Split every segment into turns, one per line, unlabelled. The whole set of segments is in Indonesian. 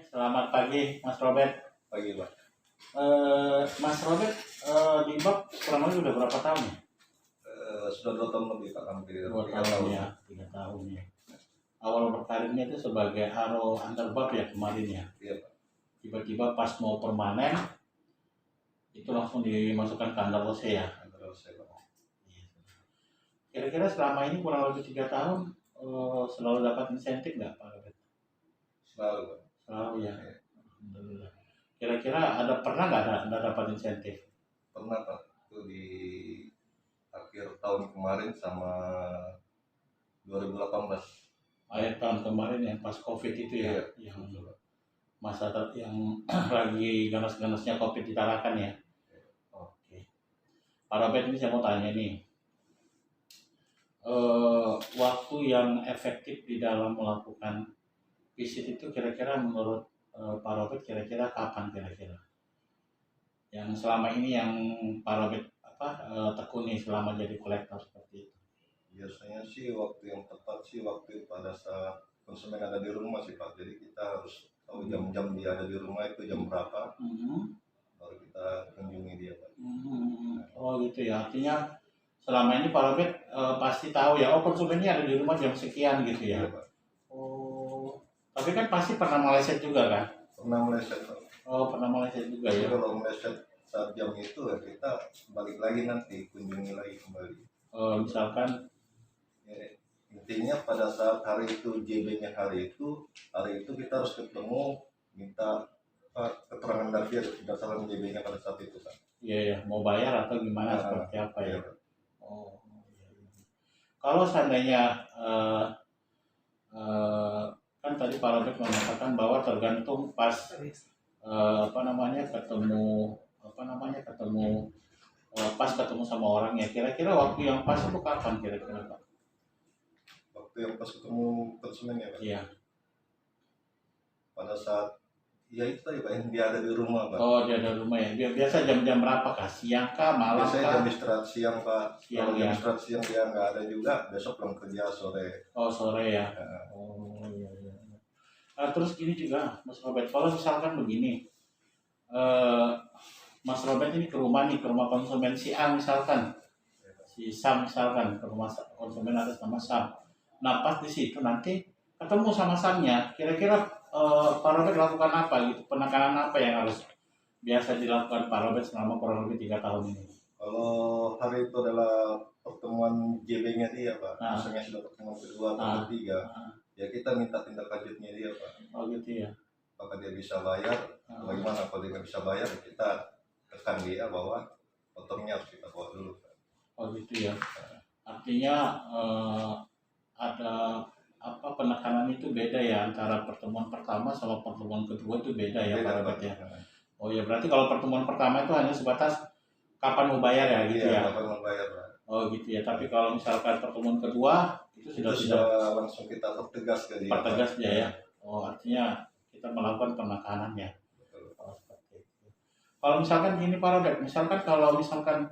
Selamat pagi Mas Robert.
Pagi Pak.
Mas Robert di BAP kurang lebih udah berapa tahun ya?
Sudah 2 tahun lebih Pak, hampir
2
3
tahun
tahun.
ya, 3 tahun ya. Awal berkarirnya itu sebagai aro antar BAP ya kemarin ya.
Iya Pak.
Tiba-tiba pas mau permanen itu langsung dimasukkan ke Andar Rose ya.
Antara saya Pak.
Kira-kira selama ini kurang lebih 3 tahun selalu dapat insentif nggak Pak Robert?
Selalu Pak.
Selalu ya.
Iya.
Alhamdulillah. Kira-kira pernah nggak ada dapat insentif?
Pernah Pak, itu di akhir tahun kemarin sama 2018.
Akhir tahun kemarin yang pas COVID itu ya,
Iya.
yang masa yang lagi ganas-ganasnya COVID di Tarakan ya. Oke. Pak Robert, ini saya mau tanya nih, waktu yang efektif di dalam melakukan visit itu kira-kira menurut Pak Robert kira-kira kapan kira-kira? Yang selama ini yang Pak Robert tekuni selama jadi kolektor seperti itu.
Biasanya sih waktu yang tepat sih waktu pada saat konsumen ada di rumah sih Pak. Jadi kita harus tahu jam-jam dia ada di rumah itu jam berapa, baru kita kunjungi dia Pak.
Oh gitu ya, artinya selama ini Pak Robert pasti tahu ya, oh konsumennya ada di rumah jam sekian gitu ya.
Iya Pak.
Oh, tapi kan pasti pernah meleset juga kan?
Pernah meleset Pak.
Oh, pernah meleset juga
Jadi
ya.
kalau meleset saat jam itu ya kita balik lagi nanti kunjungi lagi kembali.
Misalkan
Ya, intinya pada saat hari itu JB-nya hari itu kita harus ketemu minta keterangan dari dia berdasarkan JB-nya pada saat itu Pak.
ya mau bayar atau gimana seperti apa ya?
Iya, Pak.
Oh, iya. Kalau seandainya kan tadi Pak Robert mengatakan bahwa tergantung pas ketemu sama orangnya. Kira-kira waktu yang pas itu kapan kira-kira Pak?
Waktu yang pas ketemu konsumen ya Pak.
Iya.
Pada saat ya itu tadi Pak, yang dia ada di rumah Pak.
Oh, dia ada rumah ya. Biasa jam-jam berapa kah? Siang kah, malam
Biasanya
kah?
jam istirahat siang Pak.
Siang,
Kalau
ya.
jam istirahat siang dia nggak ada juga, besok pulang kerja sore.
Oh, sore ya. Oh, iya. Terus gini juga Mas Robert, kalau misalkan begini, Mas Robert ini ke rumah konsumen si A misalkan, si Sam misalkan, ke rumah konsumen atas nama Sam. Nah pas di situ nanti ketemu sama Samnya, kira-kira Pak Robert lakukan apa gitu, penekanan apa yang harus biasa dilakukan Pak Robert selama kurang lebih 3 tahun ini?
Kalau hari itu adalah pertemuan JB-nya dia Pak, misalnya sudah pertemuan kedua atau ketiga, ya kita minta tindak lanjutnya dia Pak.
Oh gitu ya.
Apakah dia bisa bayar, bagaimana kalau dia nggak bisa bayar, kita tekan dia bahwa motornya harus kita bawa dulu Pak.
Oh gitu ya. Artinya ada penekanan itu beda ya antara pertemuan pertama sama pertemuan kedua itu beda ya Pak Robert ya. Oh ya, berarti kalau pertemuan pertama itu hanya sebatas kapan mau bayar ya gitu ya.
Kapan mau bayar Pak.
Oh gitu ya. Tapi kalau misalkan pertemuan kedua itu
sudah langsung kita pertegas ke dia.
Pertegas dia ya. Oh artinya kita melakukan penekanan ya. Oh, seperti itu. Kalau misalkan gini Pak Robert, kalau misalkan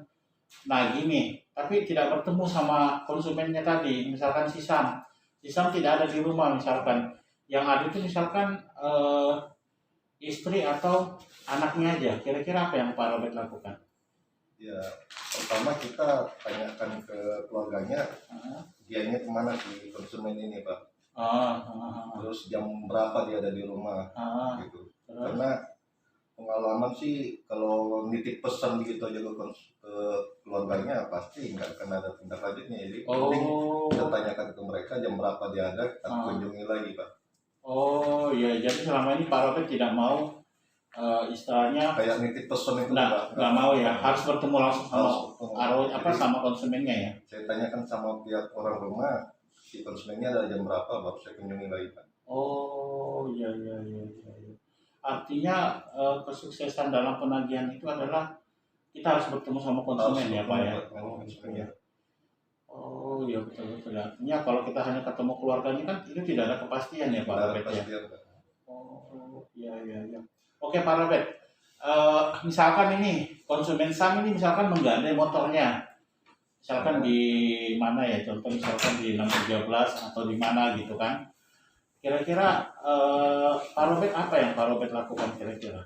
nagih nih, tapi tidak bertemu sama konsumennya tadi, misalkan si Sam tidak ada di rumah misalkan, yang ada itu misalkan istri atau anaknya aja, kira-kira apa yang Pak Robert lakukan?
Ya, pertama kita tanyakan ke keluarganya, dianya kemana si konsumen ini Pak. Terus jam berapa dia ada di rumah, gitu. Karena pengalaman sih kalau nitip pesan gitu aja ke keluarganya pasti nggak akan ada tindak lanjutnya. Jadi penting kita tanyakan ke mereka jam berapa dia ada, kita kunjungi lagi Pak.
Oh iya, jadi selama ini Pak Robert tidak mau istilahnya
kayak nitip pesan itu
nggak mau ya, harus bertemu langsung sama konsumennya ya.
Saya tanyakan sama pihak orang rumah, si konsumennya ada jam berapa, baru saya kunjungi lagi Pak.
Oh iya. Artinya kesuksesan dalam penagihan itu adalah kita harus bertemu sama konsumen ya Pak ya. Oh iya betul. Artinya kalau kita hanya ketemu keluarganya kan itu tidak ada kepastian ya Pak Robert ya. Oh iya. Oke Pak Robert, misalkan ini konsumen Sam ini misalkan menggandeng motornya, misalkan di mana ya, contoh misalkan di 613 atau di mana gitu kan. Kira-kira Pak Robert apa yang Pak Robert lakukan kira-kira?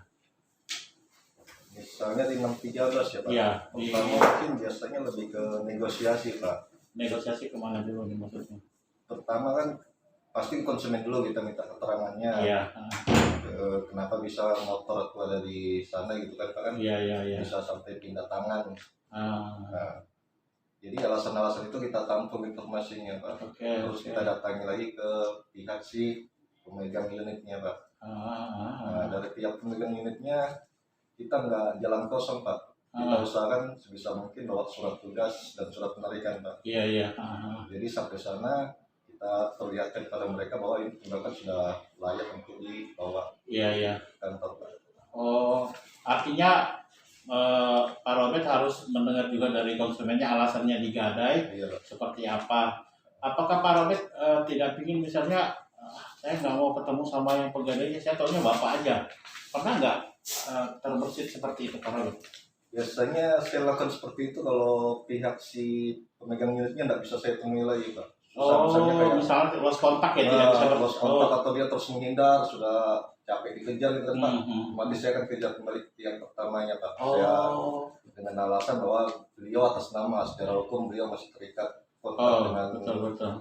Misalnya di 613 ya Pak.
Iya.
Pertama mungkin biasanya lebih ke negosiasi Pak.
Negosiasi kemana dulu nih maksudnya?
Pertama kan pasti konsumen dulu kita minta keterangannya.
Iya.
Kenapa bisa motor itu ada di sana gitu kan Pak kan?
Iya.
Bisa sampai pindah tangan.
Nah,
jadi alasan-alasan itu kita tampung informasinya Pak. Terus kita datangi lagi ke pihak si pemegang unitnya Pak. Nah, dari pihak pemegang unitnya kita nggak jalan kosong Pak. Kita usahakan sebisa mungkin bawa surat tugas dan surat penarikan Pak.
Iya.
Jadi sampai sana kita perlihatkan kepada mereka bahwa ini tindakan sudah layak untuk dibawa kantor Pak.
Oh, artinya Pak Robert harus mendengar juga dari konsumennya alasannya digadai seperti apa. Apakah Pak Robert tidak ingin misalnya saya nggak mau ketemu sama yang penggadainya, saya taunya Bapak aja. Pernah nggak terbersit seperti itu Pak Robert?
Biasanya saya lakukan seperti itu kalau pihak si pemegang unitnya nggak bisa saya temui lagi Pak.
Misalnya lost kontak ya, tidak bisa
lost kontak atau dia terus menghindar, sudah capek dikejar gitu Pak. Nanti saya akan kejar kembali ke yang pertamanya Pak. Saya dengan alasan bahwa beliau atas nama secara hukum beliau masih terikat kontrak dengan
betul.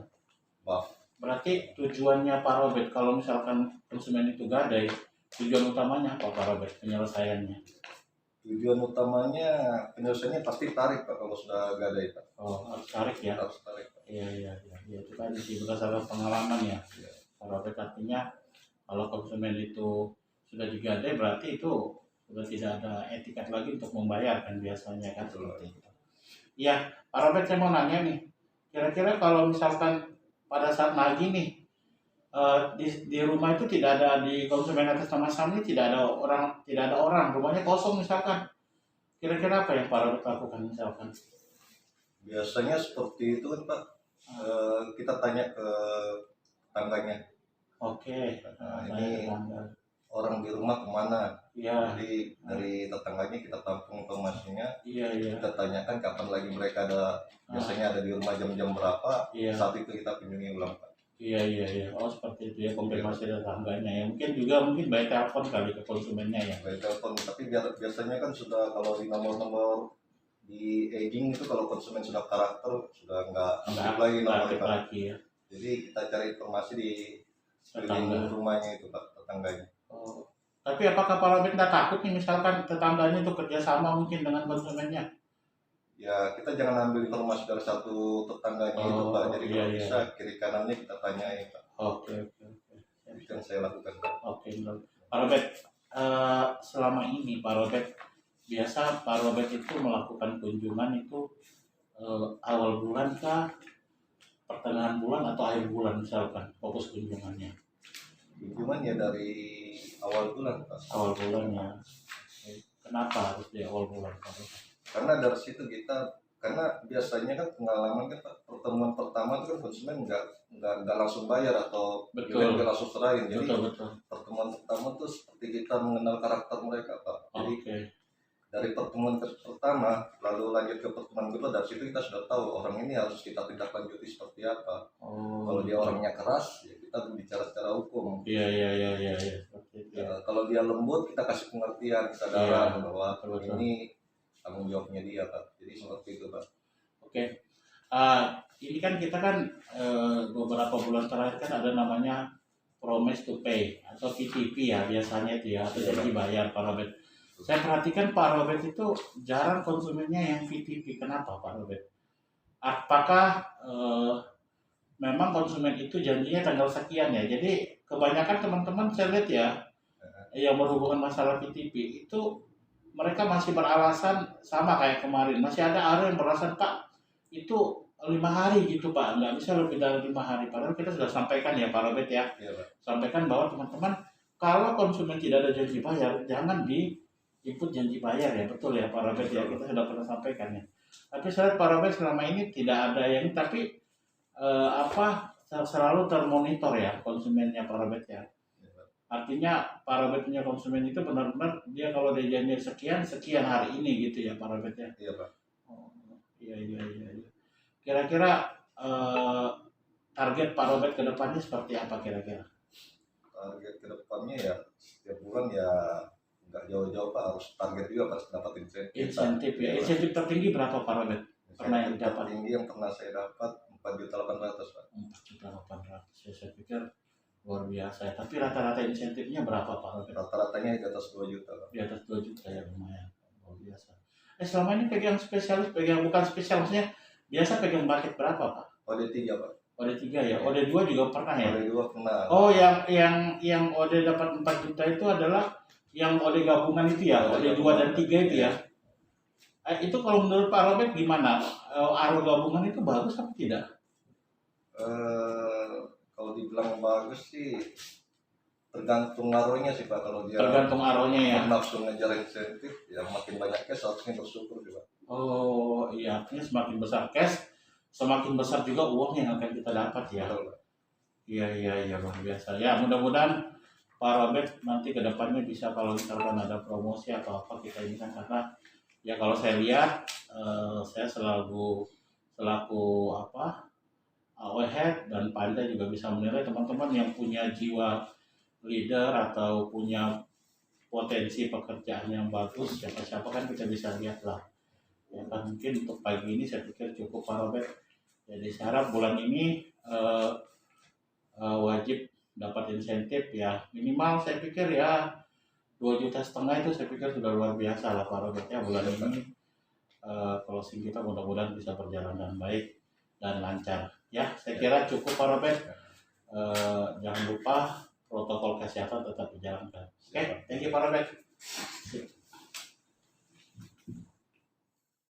BAF.
Berarti tujuannya Pak Robert kalau misalkan konsumen itu gadai, tujuan utamanya apa Pak Robert penyelesaiannya?
Tujuan utamanya penyelesaiannya pasti tarik Pak kalau sudah gadai Pak.
Harus tarik ya.
Harus tarik Pak.
Iya, itu kan berdasarkan pengalaman ya. Pak Robert artinya kalau konsumen itu sudah digadai berarti itu sudah tidak ada etikat lagi untuk membayar kan biasanya kan seperti itu. Iya, Pak Robert saya mau nanya nih, kira-kira kalau misalkan pada saat nagih nih di rumah itu tidak ada, di konsumen atas nama Sam ini tidak ada orang, rumahnya kosong misalkan, kira-kira apa yang Pak Robert lakukan misalkan?
Biasanya seperti itu kan Pak. Kita tanya ke tetangganya.
Oke.
Ini orang di rumah kemana?
Iya.
Jadi dari tetangganya kita tampung informasinya.
Iya.
Kita tanyakan kapan lagi mereka ada, biasanya ada di rumah jam-jam berapa.
Iya.
Saat itu kita kunjungi ulang Pak.
Iya. Oh seperti itu ya, konfirmasi tetangganya ya. Mungkin by telepon kali ke konsumennya ya.
By telepon, tapi biasanya kan sudah kalau di nomor-nomor di aging itu kalau konsumen sudah karakter sudah nggak aktif lagi nomornya.
Ya.
Jadi kita cari informasi di sekeliling rumahnya itu Pak, tetangganya.
Tapi apakah Pak Robert tidak takut nih misalkan tetangganya itu kerjasama mungkin dengan konsumennya?
Ya kita jangan ambil informasi dari satu tetangganya itu Pak. Jadi kalau bisa kiri kanannya kita tanyai Pak.
Oke.
Itu yang saya lakukan Pak.
Oke. Pak Robert, selama ini Pak Robert biasa Pak Robert itu melakukan kunjungan itu awal bulan kah, pertengahan bulan atau akhir bulan misalkan fokus kunjungannya?
Kunjungan ya dari awal bulan Pak.
Awal bulan ya. Kenapa harus di awal bulan Pak?
Karena dari situ karena biasanya kan pengalaman kan Pak, pertemuan pertama itu kan konsumen nggak langsung bayar atau nggak langsung serahin. Jadi
betul.
Pertemuan pertama tuh seperti kita mengenal karakter mereka Pak. Jadi dari pertemuan pertama lalu lanjut ke pertemuan kedua, dari situ kita sudah tahu orang ini harus kita tindak lanjuti seperti apa. Kalau dia orangnya keras ya kita bicara secara hukum. Iya. Kalau dia lembut kita kasih pengertian, kesadaran bahwa ini tanggung jawabnya dia Pak. Jadi seperti itu Pak.
Oke. Ini kan kita kan beberapa bulan terakhir kan ada namanya promise to pay atau PTP ya biasanya itu ya, atau janji bayar Pak Robert. Saya perhatikan Pak Robert itu jarang konsumennya yang VTP. Kenapa Pak Robert? Apakah memang konsumen itu janjinya tanggal sekian ya? Jadi kebanyakan teman-teman saya lihat ya yang berhubungan masalah VTP itu mereka masih beralasan sama kayak kemarin. Masih ada yang beralasan Pak itu 5 hari gitu Pak, nggak bisa lebih dari 5 hari. Padahal kita sudah sampaikan ya Pak Robert ya. Sampaikan bahwa teman-teman kalau konsumen tidak ada janji bayar jangan input janji bayar ya, betul ya Pak Robert ya, kita sudah pernah sampaikan ya. Tapi saya Pak Robert selama ini tidak ada yang tapi selalu termonitor ya konsumennya Pak Robert ya. Artinya Pak Robert punya konsumen itu benar-benar dia kalau dia janji sekian hari ini gitu ya Pak Robert ya.
Iya Pak.
Iya. Kira-kira target Pak Robert ke depannya seperti apa kira-kira?
target ke depannya ya setiap bulan ya nggak jauh-jauh Pak, harus target juga Pak dapat insentif.
Insentif ya. Insentif tertinggi berapa Pak Robert? Pernah yang dapat?
Tertinggi yang pernah saya dapat 4.800.000 Pak.
4.800.000 ya, saya pikir luar biasa ya. Tapi rata-rata insentifnya berapa Pak Robert?
Rata-ratanya di atas 2 juta Pak.
Di atas 2 juta ya, lumayan. Luar biasa. Selama ini pegang spesialis, pegang bukan spesial, maksudnya biasa pegang bucket berapa Pak?
OD3 Pak.
OD3 ya, OD2 juga pernah ya?
OD2 pernah.
Oh, yang OD dapat 4 juta itu adalah yang OD gabungan itu ya, OD2 dan 3 itu ya? Itu kalau menurut Pak Robert gimana? Aro gabungan itu bagus atau tidak?
Kalau dibilang bagus sih tergantung aronya sih Pak. Kalau dia
tergantung aronya ya,
nafsu ngejar insentif ya makin banyak cash harusnya bersyukur juga.
Oh iya, artinya semakin besar cash semakin besar juga uang yang akan kita dapat ya. Iya luar biasa ya. Mudah-mudahan Pak Robert nanti ke depannya bisa, kalau misalkan ada promosi atau apa, kita ini kan, karena ya kalau saya lihat saya selaku apa head dan Panda juga bisa menilai teman-teman yang punya jiwa leader atau punya potensi pekerjaan yang bagus, siapa-siapa kan kita bisa lihat lah ya kan. Mungkin untuk pagi ini saya pikir cukup Pak Robert. Jadi saya harap bulan ini wajib dapat insentif ya, minimal saya pikir ya 2,5 juta itu saya pikir sudah luar biasa lah Pak Robert ya bulan ini. Closing kita mudah-mudahan bisa berjalan dengan baik dan lancar ya. Saya kira cukup Pak Robert. Jangan lupa protokol kesehatan tetap dijalankan. Oke, thank you Pak Robert.